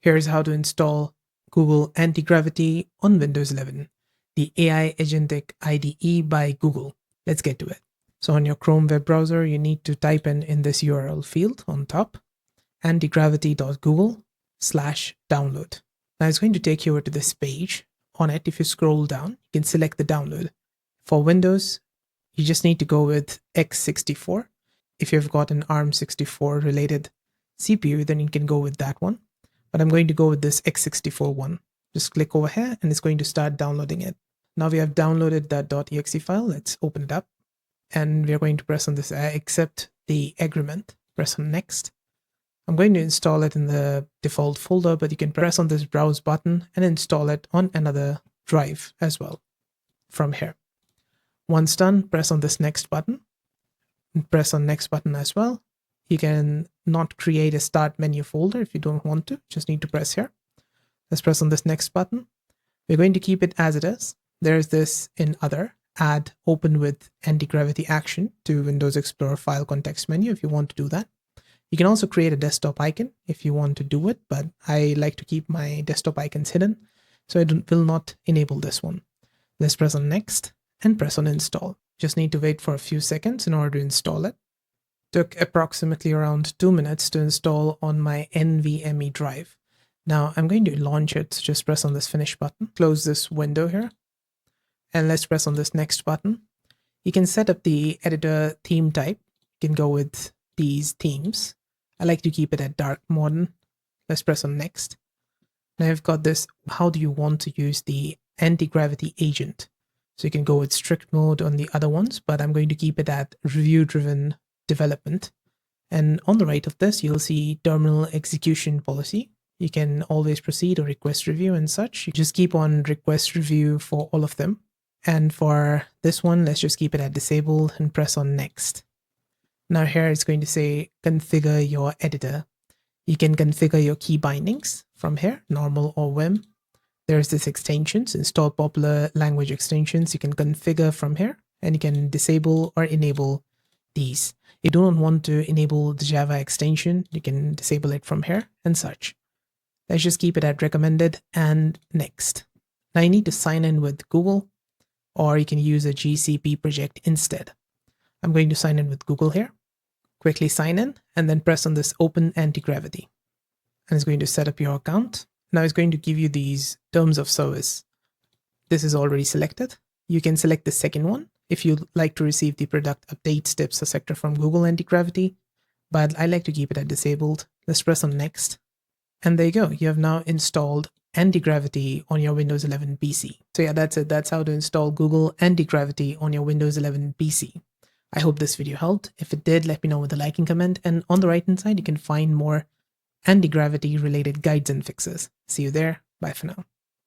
Here's how to install Google Antigravity on Windows 11, the AI Agentic IDE by Google. Let's get to it. So on your Chrome web browser, you need to type in this URL field on top, antigravity.google/download. Now it's going to take you over to this page. On it, if you scroll down, you can select the download. For Windows, you just need to go with x64. If you've got an ARM64 related CPU, then you can go with that one. But I'm going to go with this x64 one. Just click over here and it's going to start downloading it. Now we have downloaded that .exe file. Let's open it up. And we are going to press on this accept the agreement. Press on next. I'm going to install it in the default folder, but you can press on this browse button and install it on another drive as well from here. Once done, press on this next button and press on next button as well. You can not create a start menu folder if you don't want to, just need to press here. Let's press on this next button. We're going to keep it as it is. There's this in other, add open with anti-gravity action to Windows Explorer file context menu if you want to do that. You can also create a desktop icon if you want to do it, but I like to keep my desktop icons hidden, so I will not enable this one. Let's press on next and press on install. Just need to wait for a few seconds in order to install it. Took approximately around 2 minutes to install on my NVMe drive. Now I'm going to launch it, so just press on this finish button, close this window here, and let's press on this next button. You can set up the editor theme type. You can go with these themes. I like to keep it at dark modern. Let's press on next. Now I've got this, how do you want to use the anti-gravity agent? So you can go with strict mode on the other ones, but I'm going to keep it at review-driven development. And on the right of this, you'll see terminal execution policy. You can always proceed or request review and such. You just keep on request review for all of them. And for this one, let's just keep it at disabled and press on next. Now here it's going to say configure your editor. You can configure your key bindings from here, normal or Vim. There's this extensions, install popular language extensions. You can configure from here and you can disable or enable these. You do not want to enable the Java extension, you can disable it from here and such. Let's just keep it at recommended and next. Now you need to sign in with Google, or you can use a GCP project instead. I'm going to sign in with Google here. Quickly sign in and then press on this open anti-gravity. And it's going to set up your account. Now it's going to give you these terms of service. This is already selected. You can select the second one if you'd like to receive the product updates, tips, etc. from Google Antigravity, but I like to keep it at disabled. Let's press on next. And there you go. You have now installed Antigravity on your Windows 11 PC. So yeah, that's it. That's how to install Google Antigravity on your Windows 11 PC. I hope this video helped. If it did, let me know with a like and comment. And on the right hand side, you can find more anti-gravity related guides and fixes. See you there. Bye for now.